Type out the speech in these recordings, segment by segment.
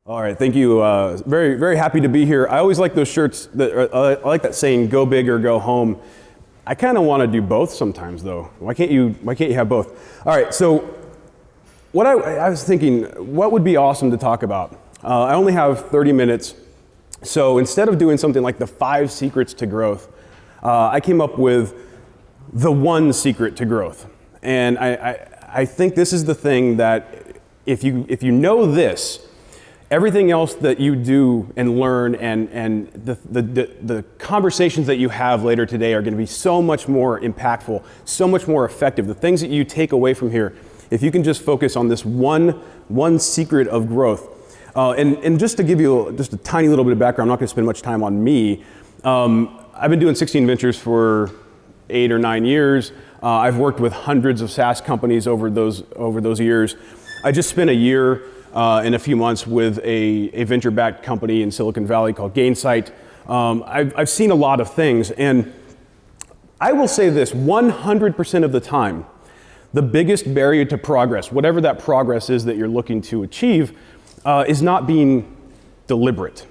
All right, thank you. Very, very happy to be here. I always like those shirts, I like that saying, go big or go home. I kind of want to do both sometimes though. Why can't you have both? All right, so what I was thinking, what would be awesome to talk about? I only have 30 minutes, so instead of doing something like the 5 secrets to growth, I came up with the 1 secret to growth. And I think this is the thing that if you know this, everything else that you do and learn and the conversations that you have later today are going to be so much more impactful, so much more effective. The things that you take away from here, if you can just focus on this one secret of growth. And just to give you just a tiny little bit of background, I'm not going to spend much time on me. I've been doing 16 Ventures for 8 or 9 years. I've worked with hundreds of SaaS companies over those years. I just spent a year in a few months with a venture-backed company in Silicon Valley called Gainsight. I've seen a lot of things, and I will say this, 100% of the time, the biggest barrier to progress, whatever that progress is that you're looking to achieve, is not being deliberate.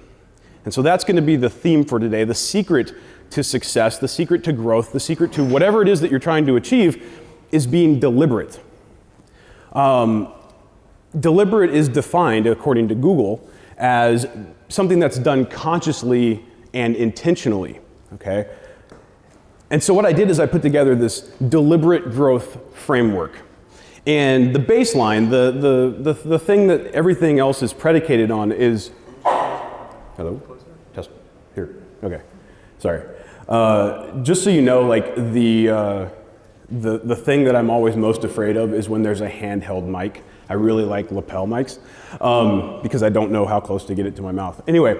And so that's going to be the theme for today, the secret to success, the secret to growth, the secret to whatever it is that you're trying to achieve is being deliberate. Deliberate is defined, according to Google, as something that's done consciously and intentionally, okay? And so what I did is I put together this deliberate growth framework. And the baseline, the thing that everything else is predicated on is, hello? Test, here, okay, sorry. Just so you know, like the thing that I'm always most afraid of is when there's a handheld mic. I really like lapel mics because I don't know how close to get it to my mouth. Anyway,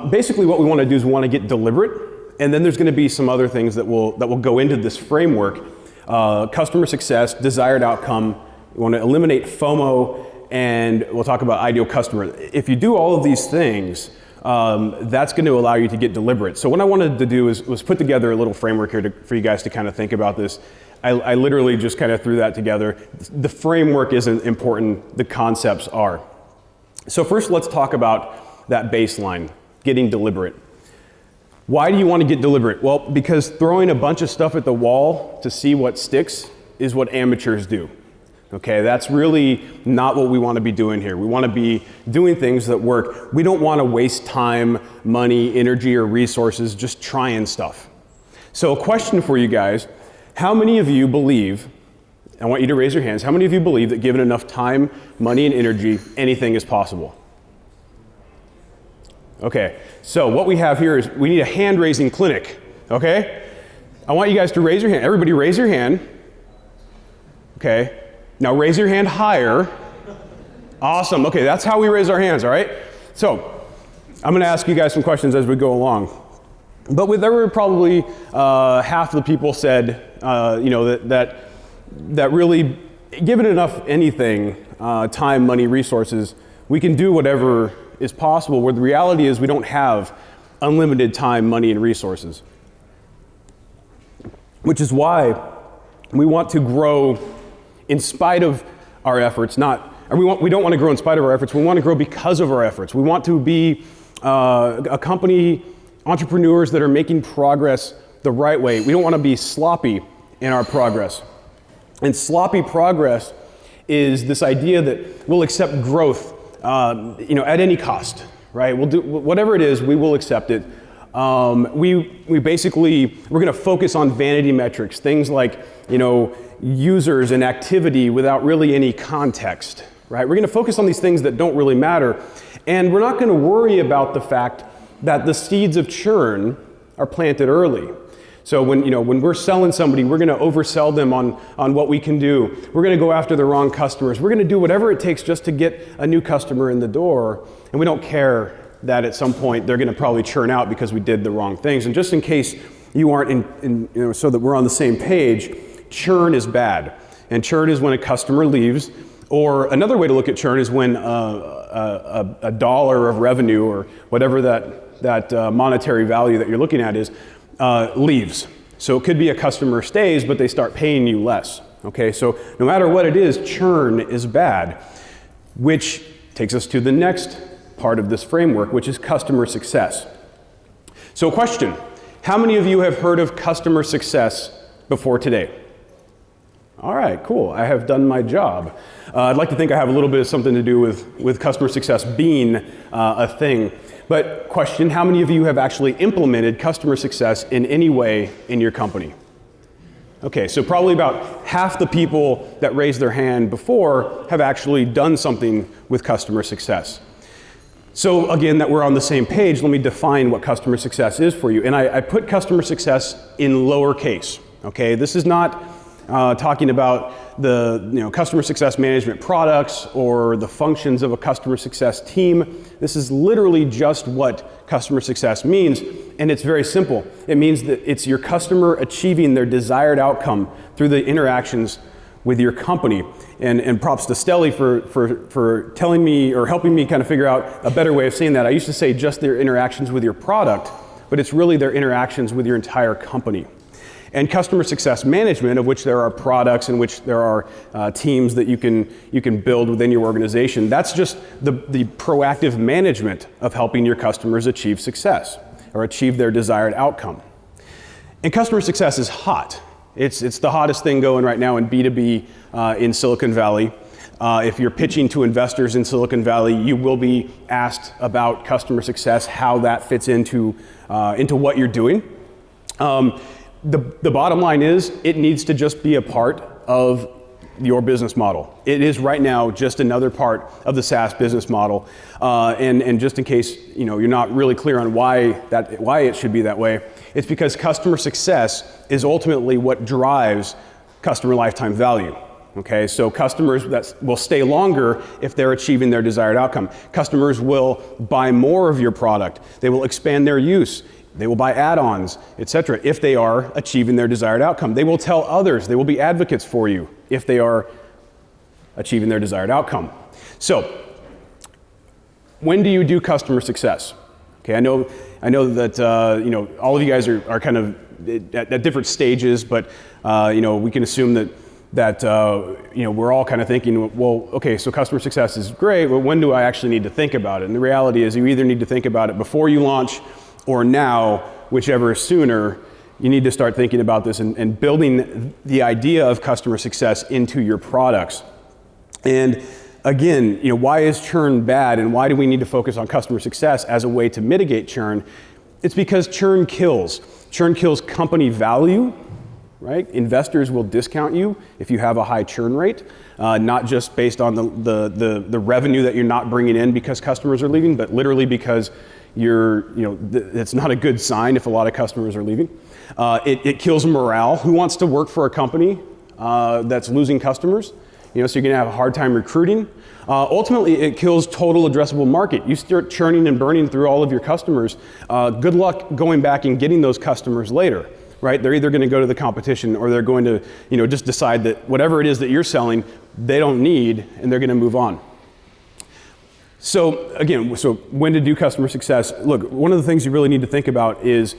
basically what we want to do is we want to get deliberate, and then there's going to be some other things that will go into this framework. Customer success, desired outcome. We want to eliminate FOMO, and we'll talk about ideal customer. If you do all of these things, that's going to allow you to get deliberate. So what I wanted to do was put together a little framework here for you guys to kind of think about this. I literally just kind of threw that together. The framework isn't important, the concepts are. So first let's talk about that baseline, getting deliberate. Why do you want to get deliberate? Well, because throwing a bunch of stuff at the wall to see what sticks is what amateurs do. Okay, that's really not what we want to be doing here. We want to be doing things that work. We don't want to waste time, money, energy, or resources just trying stuff. So a question for you guys, how many of you believe, I want you to raise your hands, how many of you believe that given enough time, money, and energy, anything is possible? Okay, so what we have here is we need a hand-raising clinic, okay? I want you guys to raise your hand. Everybody raise your hand. Okay, now raise your hand higher. Awesome, okay, that's how we raise our hands, all right? So, I'm gonna ask you guys some questions as we go along. But there were probably half of the people said, that really, given enough anything, time, money, resources, we can do whatever is possible, where the reality is we don't have unlimited time, money, and resources. Which is why we want to grow in spite of our efforts, we don't want to grow in spite of our efforts, we want to grow because of our efforts. We want to be a company, entrepreneurs that are making progress the right way. We don't want to be sloppy in our progress. And sloppy progress is this idea that we'll accept growth at any cost, right? We'll do whatever it is, we will accept it. We're going to focus on vanity metrics, things like, users and activity without really any context, right? We're going to focus on these things that don't really matter. And we're not going to worry about the fact that the seeds of churn are planted early. So when we're selling somebody, we're going to oversell them on what we can do. We're going to go after the wrong customers. We're going to do whatever it takes just to get a new customer in the door. And we don't care that at some point they're going to probably churn out because we did the wrong things. And just in case you aren't so that we're on the same page, churn is bad. And churn is when a customer leaves. Or another way to look at churn is when a dollar of revenue or whatever that monetary value that you're looking at is, leaves. So it could be a customer stays, but they start paying you less. Okay, so no matter what it is, churn is bad, which takes us to the next part of this framework, which is customer success. So question, how many of you have heard of customer success before today? All right, cool, I have done my job. I'd like to think I have a little bit of something to do with customer success being a thing. But question, how many of you have actually implemented customer success in any way in your company? Okay, so probably about half the people that raised their hand before have actually done something with customer success. So again, that we're on the same page, let me define what customer success is for you. And I put customer success in lowercase, okay? This is not talking about the customer success management products or the functions of a customer success team. This is literally just what customer success means, and it's very simple. It means that it's your customer achieving their desired outcome through the interactions with your company. And props to Stelly for telling me or helping me kind of figure out a better way of saying that. I used to say just their interactions with your product, but it's really their interactions with your entire company. And customer success management, of which there are products in which there are teams that you can build within your organization, that's just the proactive management of helping your customers achieve success or achieve their desired outcome. And customer success is hot. It's the hottest thing going right now in B2B in Silicon Valley. If you're pitching to investors in Silicon Valley, you will be asked about customer success, how that fits into what you're doing. The bottom line is it needs to just be a part of your business model. It is right now just another part of the SaaS business model. And just in case you're not really clear on why it should be that way, it's because customer success is ultimately what drives customer lifetime value. Okay, so customers that will stay longer if they're achieving their desired outcome. Customers will buy more of your product. They will expand their use. They will buy add-ons, etc., if they are achieving their desired outcome. They will tell others. They will be advocates for you if they are achieving their desired outcome. So, when do you do customer success? Okay, I know that all of you guys are kind of at different stages, but we can assume that we're all kind of thinking, well, okay, so customer success is great, but when do I actually need to think about it? And the reality is you either need to think about it before you launch or now, whichever is sooner. You need to start thinking about this and building the idea of customer success into your products. And again, why is churn bad and why do we need to focus on customer success as a way to mitigate churn? It's because churn kills. Churn kills company value, right? Investors will discount you if you have a high churn rate, not just based on the revenue that you're not bringing in because customers are leaving, but literally because it's not a good sign if a lot of customers are leaving. It kills morale. Who wants to work for a company that's losing customers? So you're gonna have a hard time recruiting. Ultimately, it kills total addressable market. You start churning and burning through all of your customers. Good luck going back and getting those customers later, right? They're either gonna go to the competition or they're going to just decide that whatever it is that you're selling, they don't need, and they're gonna move on. So again, when to do customer success? Look, one of the things you really need to think about is,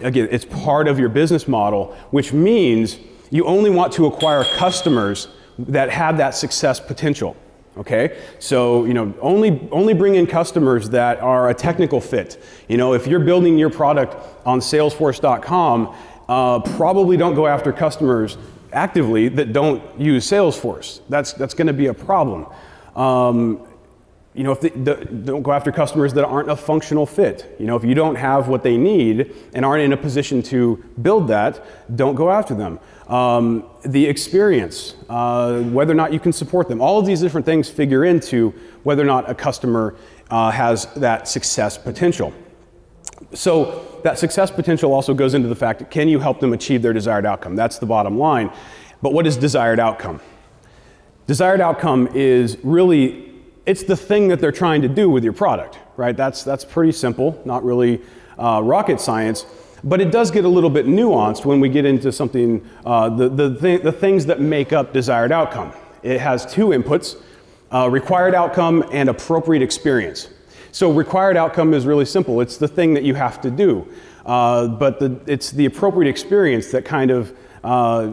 again, it's part of your business model, which means you only want to acquire customers that have that success potential, okay? So, only bring in customers that are a technical fit. If you're building your product on Salesforce.com, probably don't go after customers actively that don't use Salesforce. That's gonna be a problem. Don't go after customers that aren't a functional fit. If you don't have what they need and aren't in a position to build that, don't go after them. The experience, whether or not you can support them, all of these different things figure into whether or not a customer has that success potential. So that success potential also goes into the fact that can you help them achieve their desired outcome? That's the bottom line. But what is desired outcome? Desired outcome is really, it's the thing that they're trying to do with your product, right? That's pretty simple, not really rocket science, but it does get a little bit nuanced when we get into something, the things that make up desired outcome. It has two inputs, required outcome and appropriate experience. So required outcome is really simple. It's the thing that you have to do, but it's the appropriate experience that kind of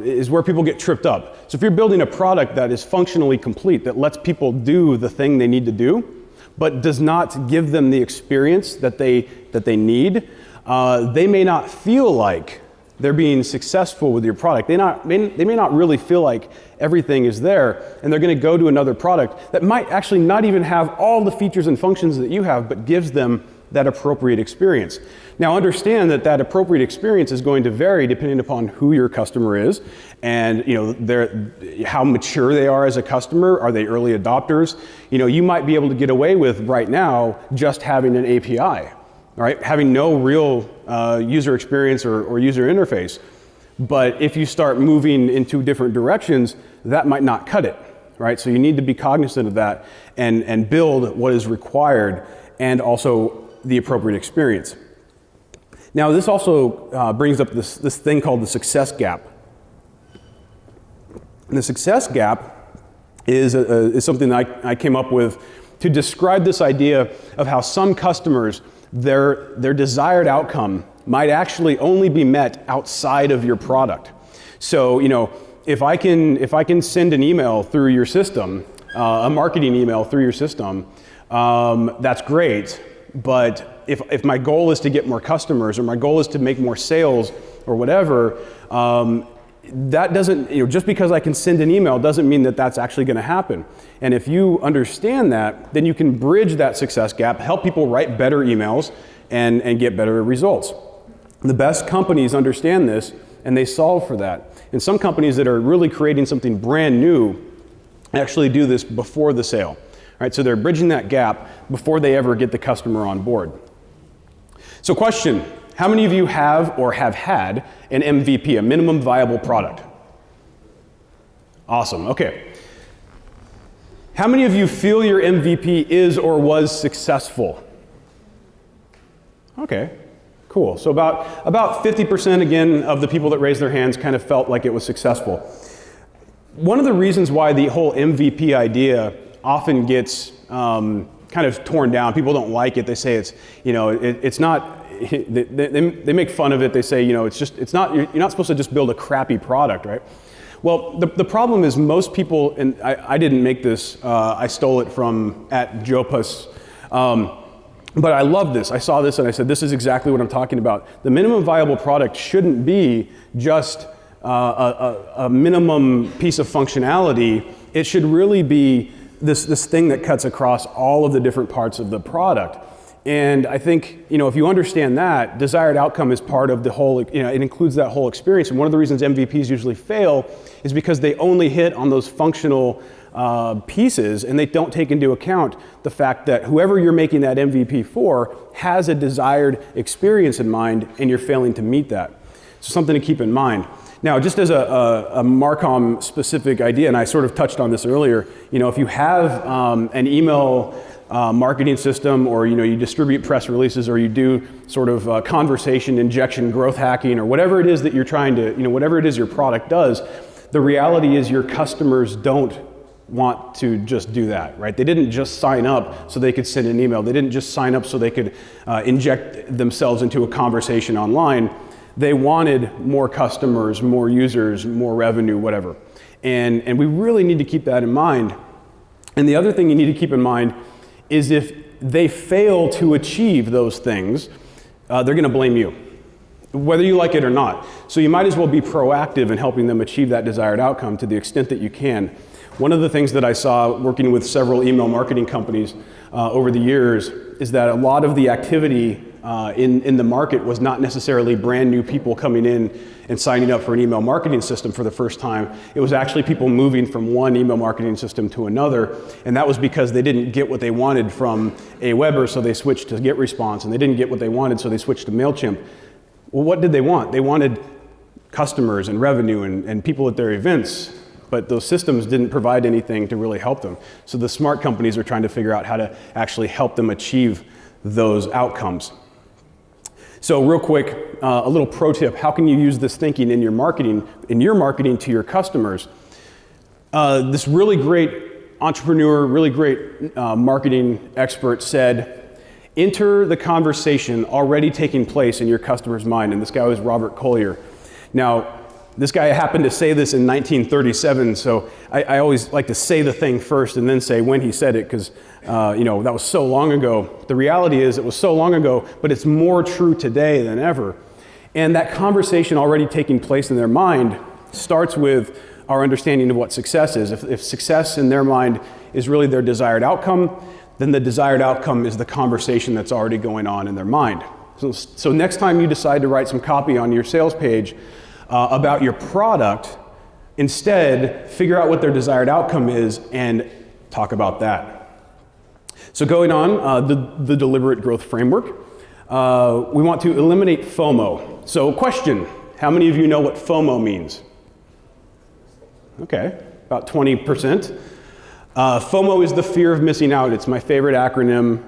is where people get tripped up. So if you're building a product that is functionally complete, that lets people do the thing they need to do, but does not give them the experience that they need, they may not feel like they're being successful with your product. They may not really feel like everything is there, and they're going to go to another product that might actually not even have all the features and functions that you have, but gives them that appropriate experience. Now understand that that appropriate experience is going to vary depending upon who your customer is and how mature they are as a customer. Are they early adopters? You might be able to get away with right now just having an API, right? Having no real user experience or user interface. But if you start moving into different directions, that might not cut it, right? So you need to be cognizant of that and build what is required and also the appropriate experience. Now this also brings up this thing called the success gap. And the success gap is something that I came up with to describe this idea of how some customers, their desired outcome might actually only be met outside of your product. So, if I can send an email through your system, a marketing email through your system, that's great. But if my goal is to get more customers or my goal is to make more sales or whatever, that doesn't, just because I can send an email doesn't mean that that's actually going to happen. And if you understand that, then you can bridge that success gap, help people write better emails and get better results. The best companies understand this and they solve for that. And some companies that are really creating something brand new actually do this before the sale. Right, so they're bridging that gap before they ever get the customer on board. So question, how many of you have or have had an MVP, a minimum viable product? Awesome, okay. How many of you feel your MVP is or was successful? Okay, cool. So about 50% again of the people that raised their hands kind of felt like it was successful. One of the reasons why the whole MVP idea often gets kind of torn down. People don't like it. They say it's not. They make fun of it. They say it's not. You're not supposed to just build a crappy product, right? Well, the problem is most people, and I didn't make this. I stole it from @Jopus. But I love this. I saw this and I said, this is exactly what I'm talking about. The minimum viable product shouldn't be just a minimum piece of functionality. It should really be this thing that cuts across all of the different parts of the product. And I think, if you understand that, desired outcome is part of the whole, it includes that whole experience. And one of the reasons MVPs usually fail is because they only hit on those functional pieces and they don't take into account the fact that whoever you're making that MVP for has a desired experience in mind and you're failing to meet that. So something to keep in mind. Now, just as a Marcom specific idea, and I sort of touched on this earlier, if you have an email marketing system or you distribute press releases or you do sort of conversation injection growth hacking or whatever it is that you're trying to, whatever it is your product does, the reality is your customers don't want to just do that, right? They didn't just sign up so they could send an email. They didn't just sign up so they could inject themselves into a conversation online. They wanted more customers, more users, more revenue, whatever. And we really need to keep that in mind. And the other thing you need to keep in mind is if they fail to achieve those things, they're going to blame you, whether you like it or not. So you might as well be proactive in helping them achieve that desired outcome to the extent that you can. One of the things that I saw working with several email marketing companies over the years is that a lot of the activity in the market was not necessarily brand new people coming in and signing up for an email marketing system for the first time. It was actually people moving from one email marketing system to another, and that was because they didn't get what they wanted from Aweber, so they switched to GetResponse, and they didn't get what they wanted, so they switched to MailChimp. Well, what did they want? They wanted customers and revenue and people at their events, but those systems didn't provide anything to really help them. So the smart companies are trying to figure out how to actually help them achieve those outcomes. So real quick, a little pro tip, how can you use this thinking in your marketing to your customers? This really great entrepreneur, really great marketing expert said, enter the conversation already taking place in your customer's mind. And this guy was Robert Collier. Now, This guy happened to say this in 1937, so I always like to say the thing first and then say when he said it, because that was so long ago. The reality is it was so long ago, but it's more true today than ever. And that conversation already taking place in their mind starts with our understanding of what success is. If success in their mind is really their desired outcome, then the desired outcome is the conversation that's already going on in their mind. So next time you decide to write some copy on your sales page about your product, instead figure out what their desired outcome is and talk about that. So going on, the deliberate growth framework, we want to eliminate FOMO. So question, how many of you know what FOMO means? Okay, about 20%. FOMO is the fear of missing out. It's my favorite acronym.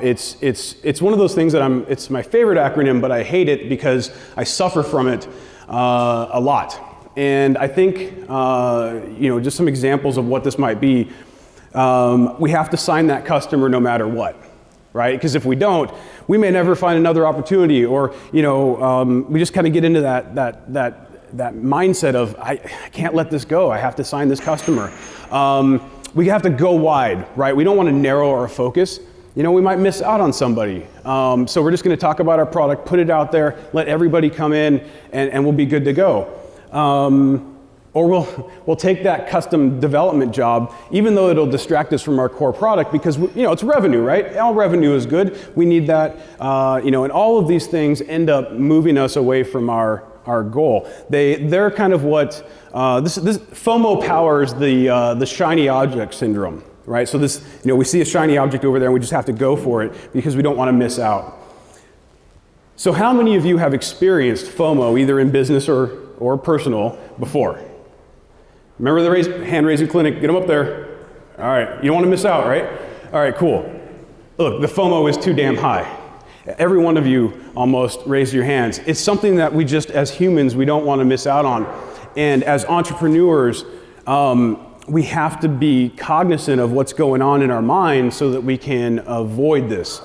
It's one of those things that it's my favorite acronym, but I hate it because I suffer from it a lot. And I think, just some examples of what this might be. We have to sign that customer no matter what, right? Because if we don't, we may never find another opportunity, or we just kind of get into that mindset of I can't let this go. I have to sign this customer. We have to go wide, right? We don't want to narrow our focus. We might miss out on somebody. So we're just going to talk about our product, put it out there, let everybody come in, and we'll be good to go. Or we'll take that custom development job, even though it'll distract us from our core product, because it's revenue, right? All revenue is good. We need that, and all of these things end up moving us away from our goal. They're kind of what this FOMO powers the shiny object syndrome, right? So this, we see a shiny object over there and we just have to go for it because we don't want to miss out. So how many of you have experienced FOMO either in business or personal before? Remember the hand raising clinic? Get them up there. All right, you don't want to miss out, right? All right, cool. Look, the FOMO is too damn high. Every one of you almost raised your hands. It's something that we just, as humans, we don't want to miss out on. And as entrepreneurs, we have to be cognizant of what's going on in our mind so that we can avoid this.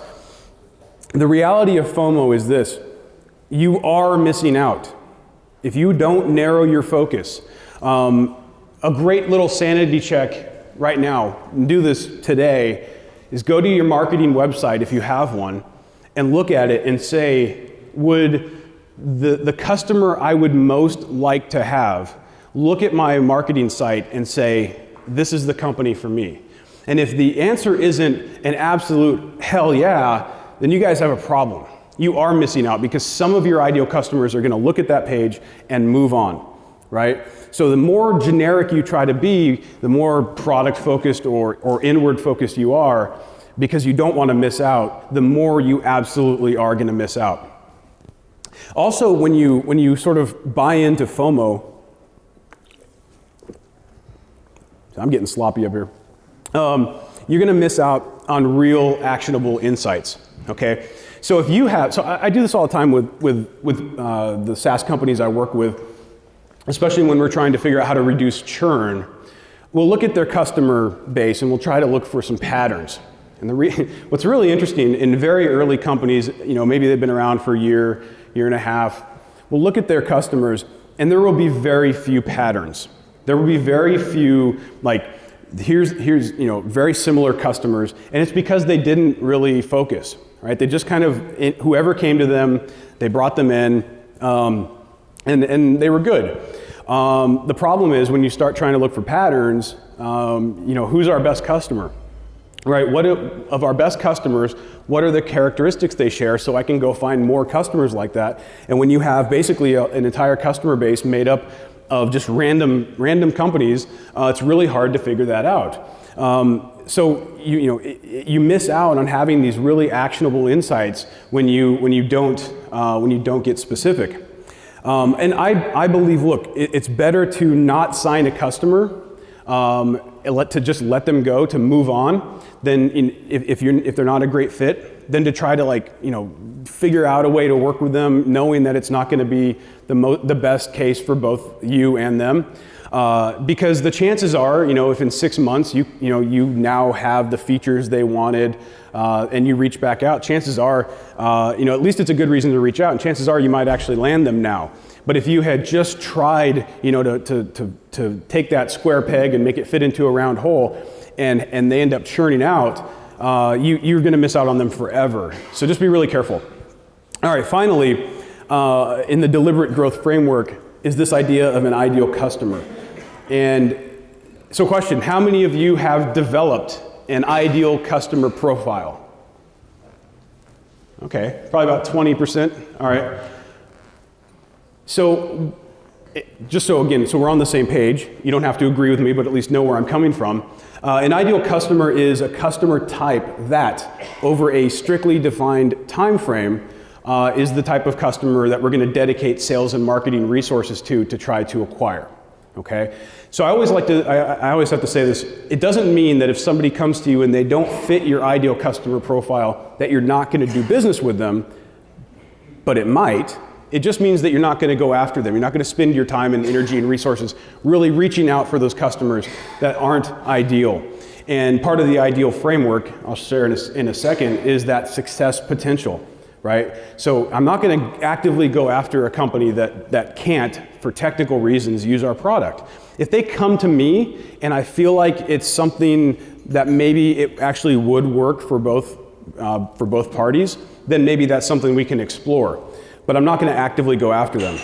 The reality of FOMO is this: you are missing out if you don't narrow your focus. A great little sanity check right now, and do this today, is go to your marketing website if you have one, and look at it and say, would the customer I would most like to have look at my marketing site and say, this is the company for me? And if the answer isn't an absolute hell yeah, then you guys have a problem. You are missing out, because some of your ideal customers are going to look at that page and move on, right? So the more generic you try to be, the more product focused or inward focused you are, because you don't want to miss out, the more you absolutely are going to miss out. Also, when you sort of buy into FOMO, I'm getting sloppy up here, you're going to miss out on real actionable insights, okay? So if you have, so I do this all the time with the SaaS companies I work with, especially when we're trying to figure out how to reduce churn. We'll look at their customer base and we'll try to look for some patterns. And what's really interesting, in very early companies, maybe they've been around for a year and a half, we'll look at their customers and there will be very few patterns. There will be very few, like, here's very similar customers, and it's because they didn't really focus, right? They just kind of, whoever came to them, they brought them in, and they were good. The problem is when you start trying to look for patterns, who's our best customer? Right, of our best customers, what are the characteristics they share, so I can go find more customers like that? And when you have basically an entire customer base made up of just random companies, it's really hard to figure that out. So you miss out on having these really actionable insights when you don't get specific. And I believe, look, it's better to not sign a customer, to just let them go, to move on, than if they're not a great fit, than to try to figure out a way to work with them, knowing that it's not going to be the best case for both you and them. Because the chances are, if in 6 months you now have the features they wanted, and you reach back out, chances are, at least it's a good reason to reach out, and chances are you might actually land them now. But if you had just tried, to take that square peg and make it fit into a round hole, and they end up churning out, you're going to miss out on them forever. So just be really careful. All right, finally, in the deliberate growth framework is this idea of an ideal customer. And so question, how many of you have developed an ideal customer profile? Okay, probably about 20%. All right. So so we're on the same page. You don't have to agree with me, but at least know where I'm coming from. An ideal customer is a customer type that, over a strictly defined time frame, is the type of customer that we're going to dedicate sales and marketing resources to try to acquire. Okay? So I always have to say this. It doesn't mean that if somebody comes to you and they don't fit your ideal customer profile, that you're not going to do business with them, but it might. It just means that you're not going to go after them. You're not going to spend your time and energy and resources really reaching out for those customers that aren't ideal. And part of the ideal framework, I'll share in a second, is that success potential, right? So I'm not going to actively go after a company that can't, for technical reasons, use our product. If they come to me and I feel like it's something that maybe it actually would work for both parties, then maybe that's something we can explore. But I'm not going to actively go after them.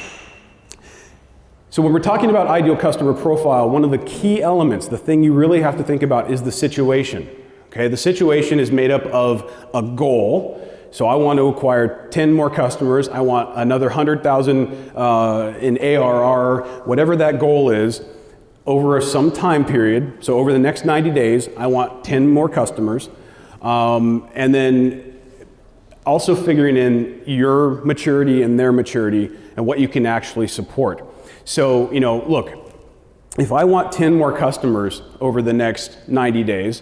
So when we're talking about ideal customer profile, one of the key elements, the thing you really have to think about, is the situation. Okay, the situation is made up of a goal. So I want to acquire 10 more customers. I want another 100,000 in ARR, whatever that goal is, over some time period. So over the next 90 days, I want 10 more customers. And then also figuring in your maturity and their maturity and what you can actually support. So, look, if I want 10 more customers over the next 90 days,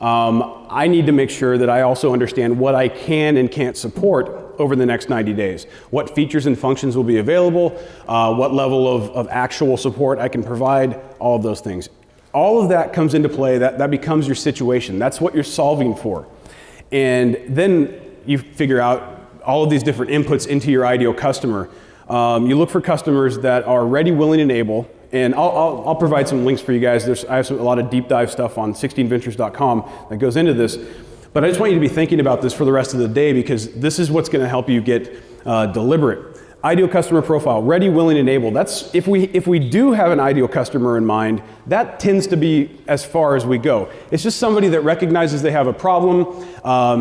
I need to make sure that I also understand what I can and can't support over the next 90 days. What features and functions will be available, what level of actual support I can provide, all of those things. All of that comes into play, that becomes your situation. That's what you're solving for. And then you figure out all of these different inputs into your ideal customer. You look for customers that are ready, willing, and able. And I'll provide some links for you guys. I have a lot of deep dive stuff on 16ventures.com that goes into this. But I just want you to be thinking about this for the rest of the day, because this is what's going to help you get deliberate. Ideal customer profile, ready, willing, and able. That's if we do have an ideal customer in mind, that tends to be as far as we go. It's just somebody that recognizes they have a problem,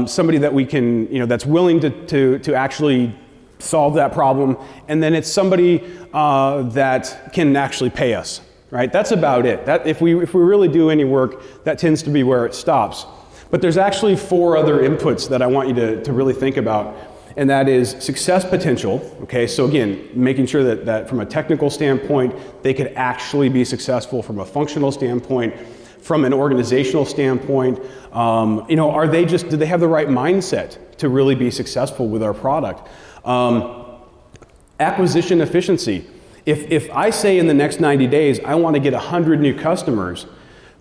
somebody that we can, that's willing to actually solve that problem, and then it's somebody that can actually pay us, right? That's about it. That if we really do any work, that tends to be where it stops. But there's actually 4 other inputs that I want you to really think about. And that is success potential. Okay, so again, making sure that from a technical standpoint, they could actually be successful. From a functional standpoint, from an organizational standpoint, do they have the right mindset to really be successful with our product? Acquisition efficiency. If I say in the next 90 days I want to get 100 new customers,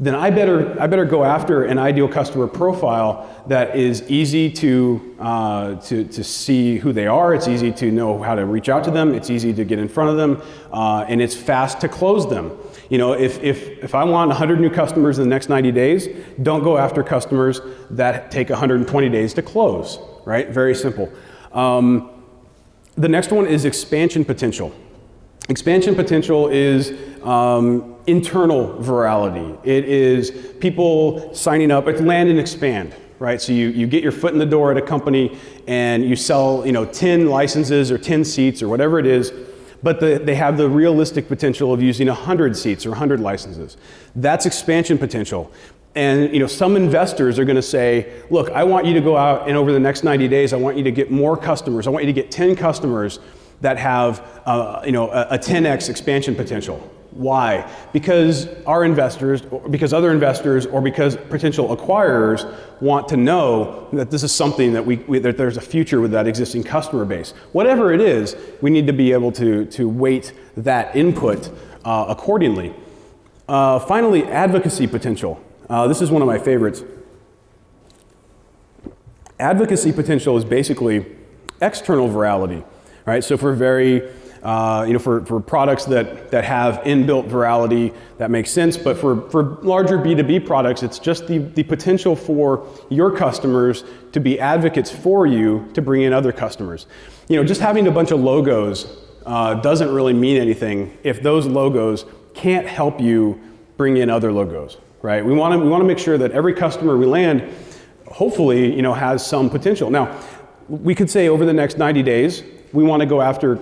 then I better go after an ideal customer profile that is easy to see who they are. It's easy to know how to reach out to them. It's easy to get in front of them, and it's fast to close them. If I want 100 new customers in the next 90 days, don't go after customers that take 120 days to close. Right? Very simple. The next one is expansion potential. Expansion potential is internal virality. It is people signing up. It's land and expand, right? So you get your foot in the door at a company and you sell 10 licenses or 10 seats or whatever it is, but they have the realistic potential of using 100 seats or 100 licenses. That's expansion potential. And some investors are going to say, look, I want you to go out and over the next 90 days, I want you to get more customers. I want you to get 10 customers that have a 10x expansion potential. Why? Because our investors, because other investors, or because potential acquirers want to know that this is something that that there's a future with that existing customer base. Whatever it is, we need to be able to weight that input accordingly. Finally, advocacy potential. This is one of my favorites. Advocacy potential is basically external virality, right? So for for products that have inbuilt virality, that makes sense. But for larger B2B products, it's just the potential for your customers to be advocates for you to bring in other customers. Just having a bunch of logos doesn't really mean anything if those logos can't help you bring in other logos, right? We want to make sure that every customer we land, hopefully, has some potential. Now, we could say over the next 90 days, we want to go after,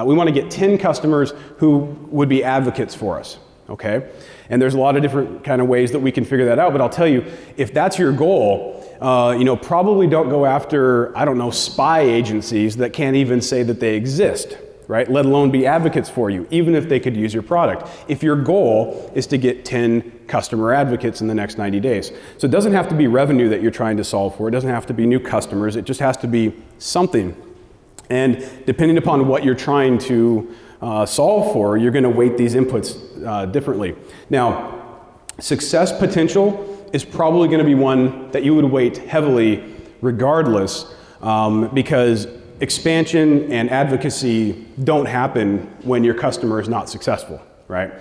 we want to get 10 customers who would be advocates for us, okay? And there's a lot of different kind of ways that we can figure that out, but I'll tell you, if that's your goal, probably don't go after, spy agencies that can't even say that they exist, right? Let alone be advocates for you, even if they could use your product. If your goal is to get 10 customer advocates in the next 90 days. So it doesn't have to be revenue that you're trying to solve for. It doesn't have to be new customers. It just has to be something. And depending upon what you're trying to solve for, you're going to weight these inputs differently. Now, success potential is probably going to be one that you would weight heavily regardless, because expansion and advocacy don't happen when your customer is not successful, right?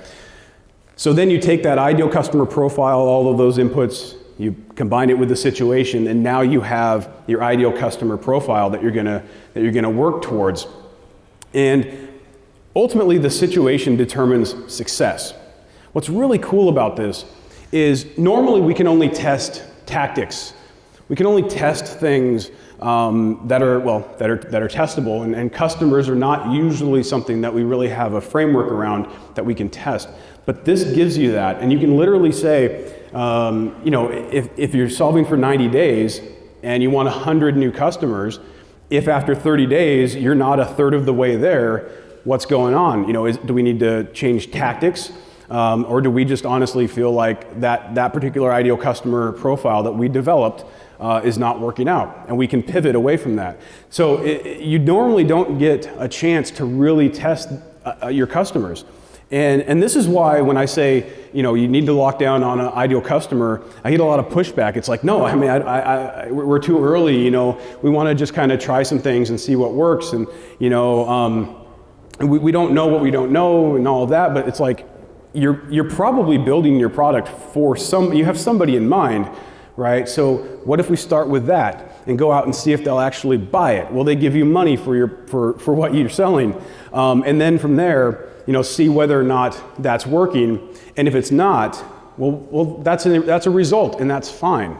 So then you take that ideal customer profile, all of those inputs, you combine it with the situation, and now you have your ideal customer profile that you're gonna work towards. And ultimately, the situation determines success. What's really cool about this is normally we can only test tactics. We can only test things that are testable, and customers are not usually something that we really have a framework around that we can test. But this gives you that, and you can literally say, if you're solving for 90 days and you want 100 new customers, if after 30 days you're not a third of the way there, what's going on? Do we need to change tactics? Or do we just honestly feel like that particular ideal customer profile that we developed is not working out, and we can pivot away from that? So you normally don't get a chance to really test your customers. And this is why when I say, you need to lock down on an ideal customer, I get a lot of pushback. It's like, no, we're too early, we want to just kind of try some things and see what works. And, we don't know what we don't know and all of that, but it's like, you're probably building your product for you have somebody in mind, right? So what if we start with that and go out and see if they'll actually buy it? Will they give you money for what you're selling? And then from there, see whether or not that's working. And if it's not, well, that's a result, and that's fine,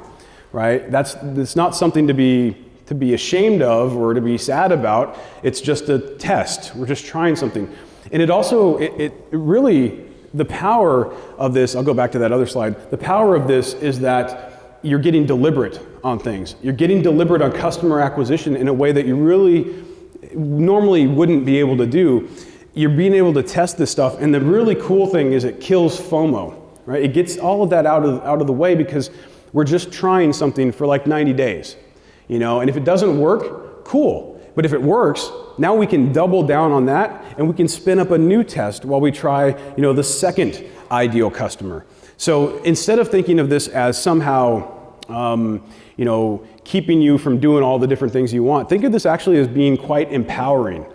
right? That's not something to be ashamed of or to be sad about. It's just a test. We're just trying something. And it also, it really, the power of this, I'll go back to that other slide. The power of this is that you're getting deliberate on things. You're getting deliberate on customer acquisition in a way that you really normally wouldn't be able to do. You're being able to test this stuff, and the really cool thing is it kills FOMO, right? It gets all of that out of the way because we're just trying something for like 90 days, and if it doesn't work, cool. But if it works, now we can double down on that, and we can spin up a new test while we try, the second ideal customer. So instead of thinking of this as somehow, keeping you from doing all the different things you want, think of this actually as being quite empowering.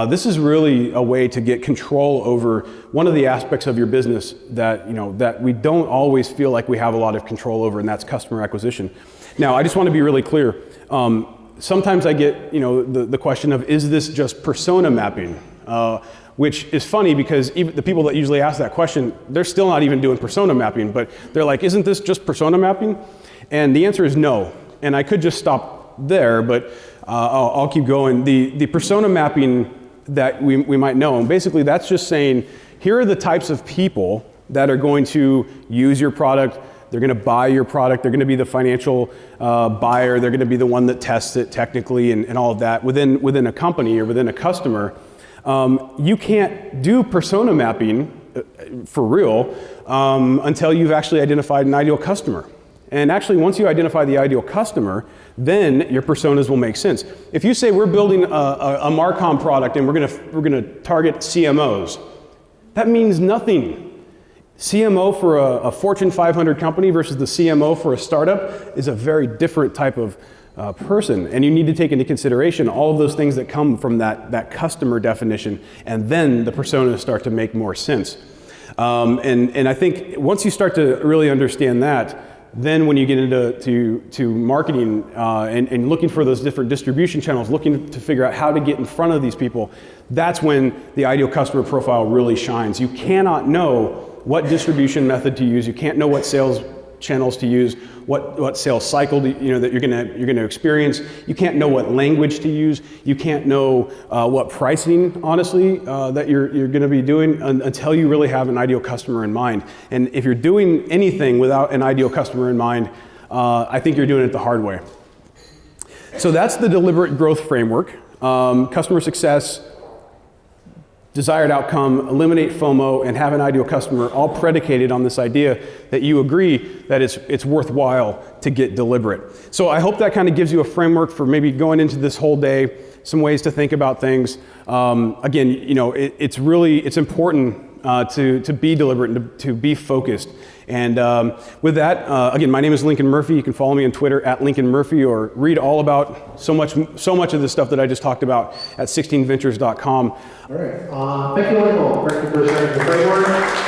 This is really a way to get control over one of the aspects of your business that we don't always feel like we have a lot of control over, and that's customer acquisition. Now, I just want to be really clear. Sometimes I get the question of, is this just persona mapping? Which is funny because even the people that usually ask that question, they're still not even doing persona mapping, but they're like, isn't this just persona mapping? And the answer is no. And I could just stop there, but I'll keep going. The persona mapping that we might know, and basically that's just saying, here are the types of people that are going to use your product. They're going to buy your product. They're going to be the financial buyer. They're going to be the one that tests it technically and all of that within a company or within a customer. You can't do persona mapping for real until you've actually identified an ideal customer. And actually, once you identify the ideal customer, then your personas will make sense. If you say we're building a Marcom product and we're gonna target CMOs, that means nothing. CMO for a Fortune 500 company versus the CMO for a startup is a very different type of person, and you need to take into consideration all of those things that come from that customer definition, and then the personas start to make more sense. And I think once you start to really understand that, then when you get into marketing and looking for those different distribution channels, looking to figure out how to get in front of these people, that's when the ideal customer profile really shines. You cannot know what distribution method to use. You can't know what sales channels to use, what sales cycle that you're gonna experience. You can't know what language to use. You can't know what pricing, honestly, that you're gonna be doing until you really have an ideal customer in mind. And if you're doing anything without an ideal customer in mind, I think you're doing it the hard way. So that's the deliberate growth framework. Customer success, desired outcome, eliminate FOMO, and have an ideal customer, all predicated on this idea that you agree that it's worthwhile to get deliberate. So I hope that kind of gives you a framework for maybe going into this whole day, some ways to think about things. Again, it's important to be deliberate and to be focused. And with that, again, my name is Lincoln Murphy. You can follow me on Twitter at Lincoln Murphy, or read all about so much of the stuff that I just talked about at 16ventures.com. All right. Thank you, Michael. Thank you for sharing the framework.